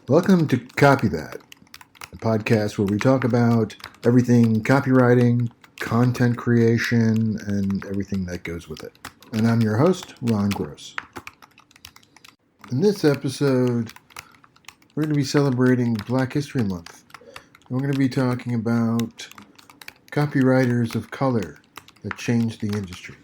Welcome to Copy That, a podcast where we talk about everything copywriting, content creation, and everything that goes with it. And I'm your host, Ron Gross. In this episode, we're going to be celebrating Black History Month. And we're going to be talking about copywriters of color that changed the industry.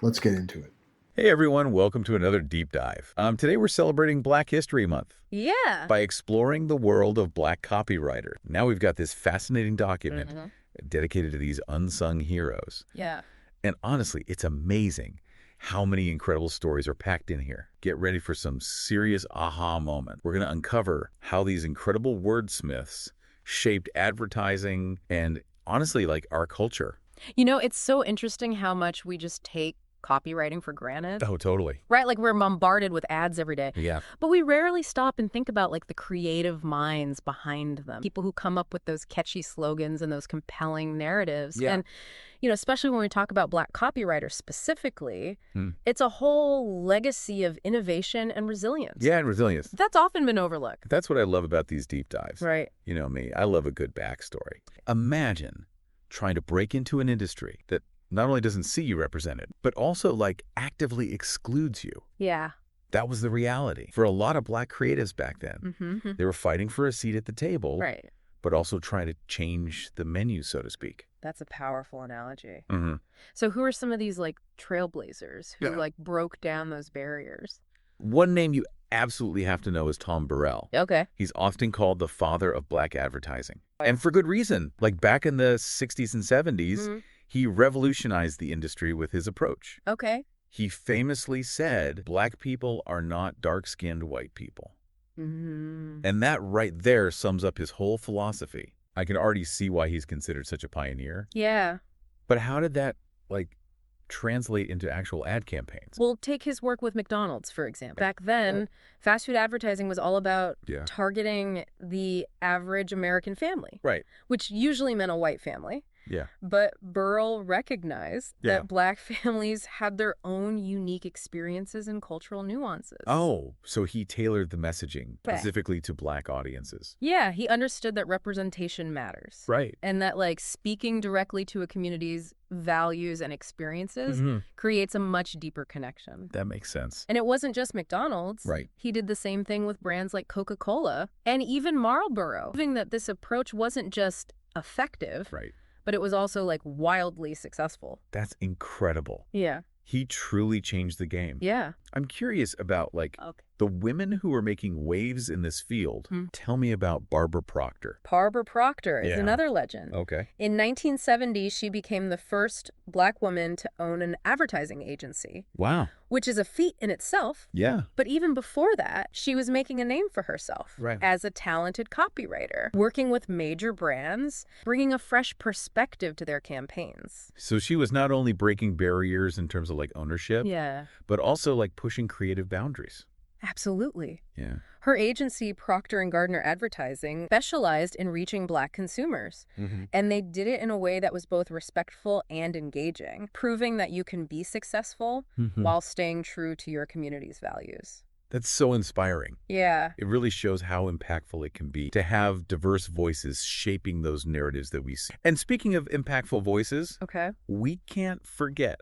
Let's get into it. Hey everyone, welcome to another deep dive. Today we're celebrating Black History Month. Yeah. By exploring the world of Black copywriters. Now we've got this fascinating document dedicated to these unsung heroes. Yeah. And honestly, it's amazing how many incredible stories are packed in here. Get ready for some serious aha moment. We're going to uncover how these incredible wordsmiths shaped advertising and honestly, like our culture. You know, it's so interesting how much we just take copywriting for granted. Oh, totally. Right? Like we're bombarded with ads every day. Yeah. But we rarely stop and think about like the creative minds behind them. People who come up with those catchy slogans and those compelling narratives. Yeah. And, you know, especially when we talk about Black copywriters specifically, it's a whole legacy of innovation and resilience. Yeah, and resilience. That's often been overlooked. That's what I love about these deep dives. Right. You know me, I love a good backstory. Imagine trying to break into an industry that not only doesn't see you represented, but also like actively excludes you. Yeah. That was the reality. For a lot of Black creatives back then, they were fighting for a seat at the table, Right. but also trying to change the menu, so to speak. That's a powerful analogy. Mm-hmm. So who are some of these like trailblazers who Yeah. like broke down those barriers? One name you absolutely have to know is Tom Burrell. Okay. He's often called the father of Black advertising. And for good reason. Like back in the 60s and 70s, he revolutionized the industry with his approach. Okay. He famously said, Black people are not dark-skinned white people. And that right there sums up his whole philosophy. I can already see why he's considered such a pioneer. Yeah. But how did that, like, translate into actual ad campaigns? Well, take his work with McDonald's, for example. Back then, fast food advertising was all about targeting the average American family. Right. Which usually meant a white family. Yeah. But Burrell recognized that Black families had their own unique experiences and cultural nuances. Oh, so he tailored the messaging specifically to Black audiences. Yeah, he understood that representation matters. Right. And that like speaking directly to a community's values and experiences creates a much deeper connection. That makes sense. And it wasn't just McDonald's. Right. He did the same thing with brands like Coca-Cola and even Marlboro, proving that this approach wasn't just effective, Right. but it was also like wildly successful. That's incredible. Yeah. He truly changed the game. Yeah. I'm curious about, like, the women who are making waves in this field. Tell me about Barbara Proctor. Barbara Proctor is another legend. Okay. In 1970, she became the first Black woman to own an advertising agency. Wow. Which is a feat in itself. Yeah. But even before that, she was making a name for herself as a talented copywriter, working with major brands, bringing a fresh perspective to their campaigns. So she was not only breaking barriers in terms of like ownership, but also like pushing creative boundaries. Absolutely. Yeah. Her agency, Proctor & Gardner Advertising, specialized in reaching Black consumers. And they did it in a way that was both respectful and engaging, proving that you can be successful while staying true to your community's values. That's so inspiring. Yeah. It really shows how impactful it can be to have diverse voices shaping those narratives that we see. And speaking of impactful voices, we can't forget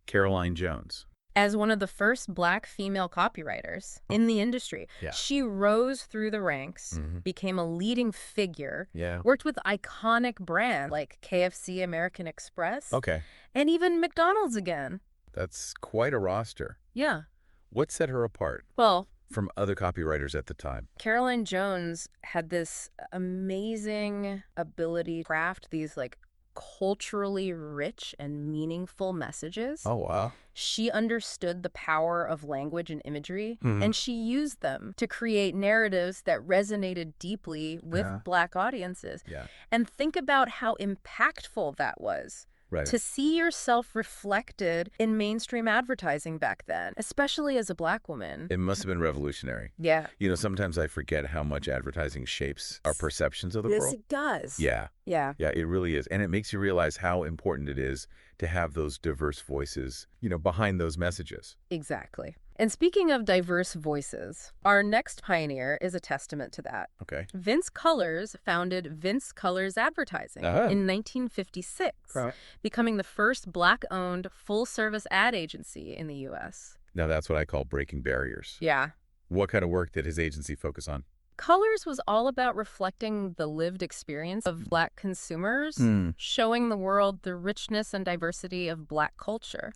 Caroline Jones. As one of the first Black female copywriters in the industry, she rose through the ranks, became a leading figure, worked with iconic brands like KFC, American Express, and even McDonald's again. That's quite a roster. Yeah. What set her apart from other copywriters at the time? Caroline Jones had this amazing ability to craft these like culturally rich and meaningful messages. Oh, wow. She understood the power of language and imagery, and she used them to create narratives that resonated deeply with Black audiences. And think about how impactful that was. To see yourself reflected in mainstream advertising back then, especially as a Black woman. It must have been revolutionary. Yeah. You know, sometimes I forget how much advertising shapes our perceptions of the world. Yes, it does. Yeah. Yeah. Yeah, it really is. And it makes you realize how important it is to have those diverse voices, you know, behind those messages. Exactly. And speaking of diverse voices, our next pioneer is a testament to that. Okay. Vince Cullers founded Vince Cullers Advertising in 1956, becoming the first Black-owned full-service ad agency in the U.S. Now that's what I call breaking barriers. Yeah. What kind of work did his agency focus on? Cullers was all about reflecting the lived experience of Black consumers, showing the world the richness and diversity of Black culture.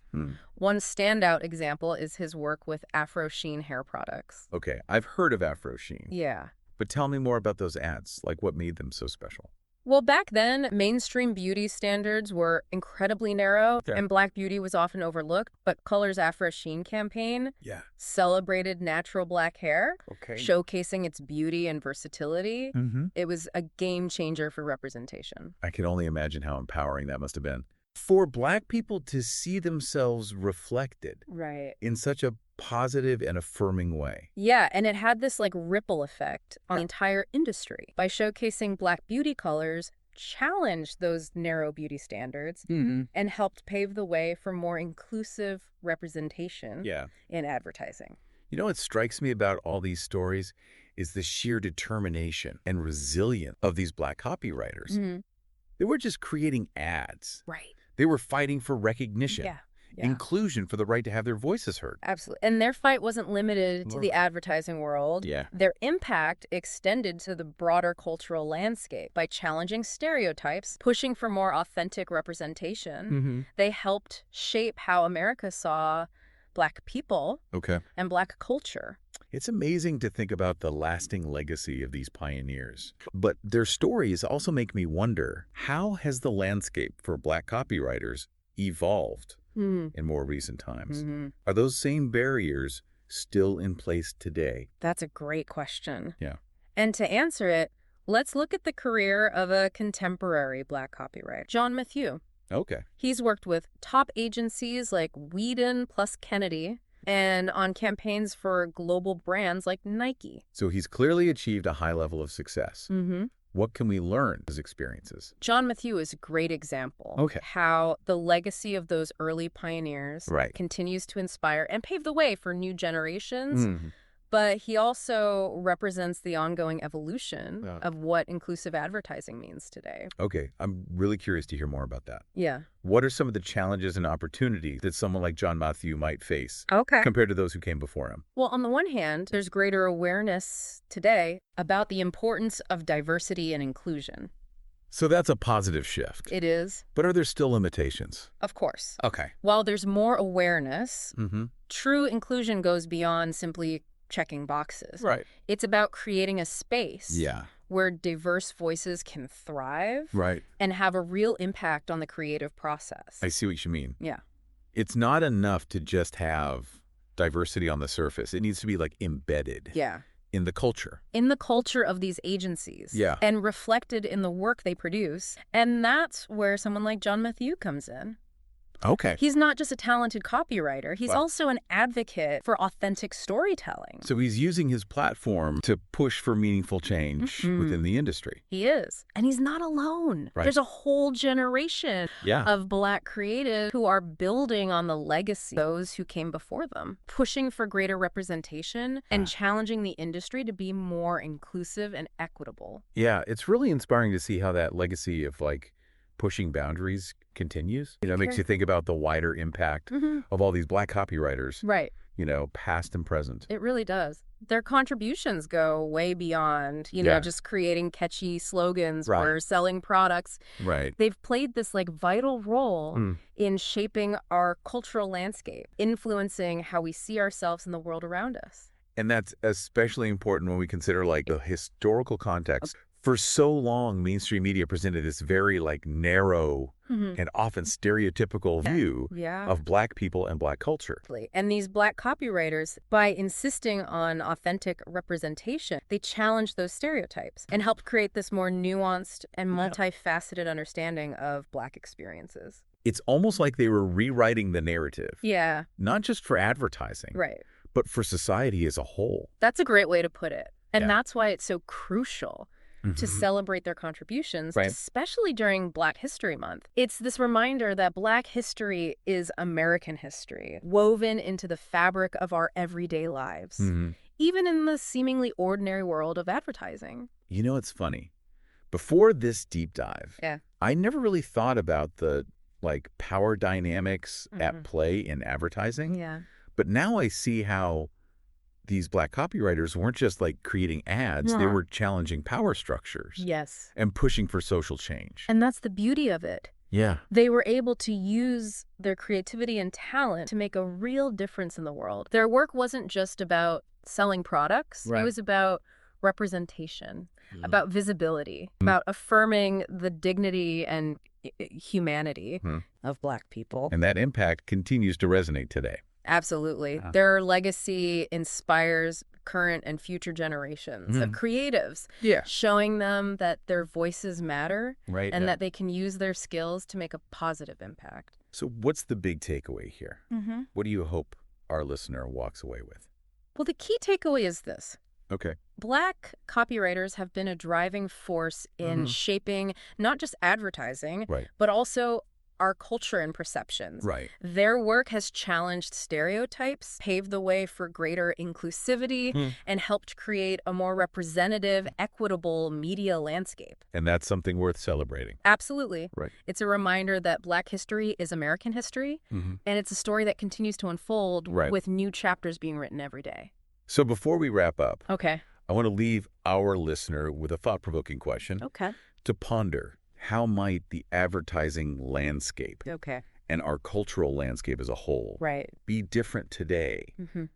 One standout example is his work with Afro Sheen hair products. Okay, I've heard of Afro Sheen. Yeah. But tell me more about those ads, like what made them so special. Well, back then, mainstream beauty standards were incredibly narrow, and Black beauty was often overlooked. But Cullers' Afro Sheen campaign celebrated natural Black hair, showcasing its beauty and versatility. It was a game changer for representation. I can only imagine how empowering that must have been. For Black people to see themselves reflected in such a positive and affirming way. Yeah, and it had this ripple effect on the entire industry. By showcasing Black beauty colors, challenged those narrow beauty standards and helped pave the way for more inclusive representation in advertising. You know what strikes me about all these stories is the sheer determination and resilience of these Black copywriters. They were just creating ads. They were fighting for recognition. Inclusion, for the right to have their voices heard. Absolutely. And their fight wasn't limited to the advertising world. Their impact extended to the broader cultural landscape. By challenging stereotypes, pushing for more authentic representation, they helped shape how America saw Black people and Black culture. It's amazing to think about the lasting legacy of these pioneers. But their stories also make me wonder, how has the landscape for Black copywriters evolved in more recent times? Are those same barriers still in place today? That's a great question. Yeah. And to answer it, let's look at the career of a contemporary Black copywriter, Jon Mathieu. Okay. He's worked with top agencies like Whedon plus Kennedy and on campaigns for global brands like Nike. So he's clearly achieved a high level of success. What can we learn from his experiences? Jon Mathieu is a great example. How the legacy of those early pioneers continues to inspire and pave the way for new generations. But he also represents the ongoing evolution of what inclusive advertising means today. Okay, I'm really curious to hear more about that. Yeah. What are some of the challenges and opportunities that someone like Jon Mathieu might face compared to those who came before him? Well, on the one hand, there's greater awareness today about the importance of diversity and inclusion. So that's a positive shift. It is. But are there still limitations? Of course. Okay. While there's more awareness, true inclusion goes beyond simply checking boxes. It's about creating a space where diverse voices can thrive and have a real impact on the creative process. I see what you mean. Yeah. It's not enough to just have diversity on the surface. It needs to be embedded in the culture. In the culture of these agencies. And reflected in the work they produce. And that's where someone like Jon Mathieu comes in. Okay. He's not just a talented copywriter. He's also an advocate for authentic storytelling. So he's using his platform to push for meaningful change within the industry. He is. And he's not alone. There's a whole generation of Black creatives who are building on the legacy of those who came before them, pushing for greater representation and challenging the industry to be more inclusive and equitable. Yeah, it's really inspiring to see how that legacy of pushing boundaries continues. It makes you think about the wider impact of all these Black copywriters, past and present. It really does. Their contributions go way beyond, just creating catchy slogans or selling products. They've played this vital role in shaping our cultural landscape, influencing how we see ourselves in the world around us. And that's especially important when we consider the historical context. For so long, mainstream media presented this very narrow and often stereotypical view of Black people and Black culture. And these Black copywriters, by insisting on authentic representation, they challenged those stereotypes and helped create this more nuanced and multifaceted understanding of Black experiences. It's almost like they were rewriting the narrative. Yeah. Not just for advertising, but for society as a whole. That's a great way to put it. And that's why it's so crucial to celebrate their contributions, Right. especially during Black History Month. It's this reminder that Black history is American history, woven into the fabric of our everyday lives, even in the seemingly ordinary world of advertising. You know, it's funny. Before this deep dive, I never really thought about the power dynamics at play in advertising. Yeah. But now I see how these Black copywriters weren't just creating ads, they were challenging power structures. Yes. And pushing for social change. And that's the beauty of it. Yeah. They were able to use their creativity and talent to make a real difference in the world. Their work wasn't just about selling products. It was about representation, about visibility, about affirming the dignity and humanity of Black people. And that impact continues to resonate today. Absolutely. Their legacy inspires current and future generations of creatives, showing them that their voices matter and that they can use their skills to make a positive impact. So what's the big takeaway here? What do you hope our listener walks away with? Well, the key takeaway is this. Okay. Black copywriters have been a driving force in shaping not just advertising, but also our culture and perceptions. Right. Their work has challenged stereotypes, paved the way for greater inclusivity, and helped create a more representative, equitable media landscape. And that's something worth celebrating. Absolutely. Right. It's a reminder that Black history is American history, and it's a story that continues to unfold with new chapters being written every day. So before we wrap up, I want to leave our listener with a thought-provoking question to ponder. How might the advertising landscape and our cultural landscape as a whole be different today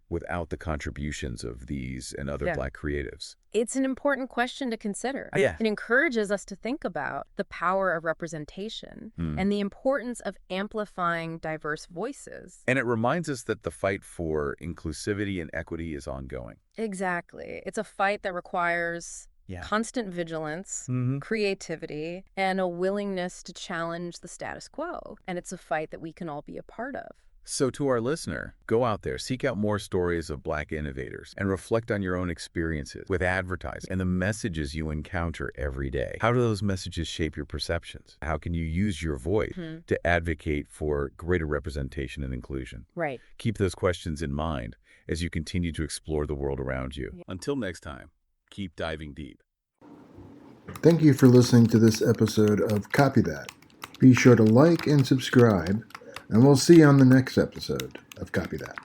without the contributions of these and other Black creatives? It's an important question to consider. Yeah. It encourages us to think about the power of representation and the importance of amplifying diverse voices. And it reminds us that the fight for inclusivity and equity is ongoing. Exactly. It's a fight that requires constant vigilance, creativity, and a willingness to challenge the status quo. And it's a fight that we can all be a part of. So to our listener, go out there, seek out more stories of Black innovators, and reflect on your own experiences with advertising and the messages you encounter every day. How do those messages shape your perceptions? How can you use your voice to advocate for greater representation and inclusion? Right. Keep those questions in mind as you continue to explore the world around you. Until next time, keep diving deep. Thank you for listening to this episode of Copy That. Be sure to like and subscribe, and we'll see you on the next episode of Copy That.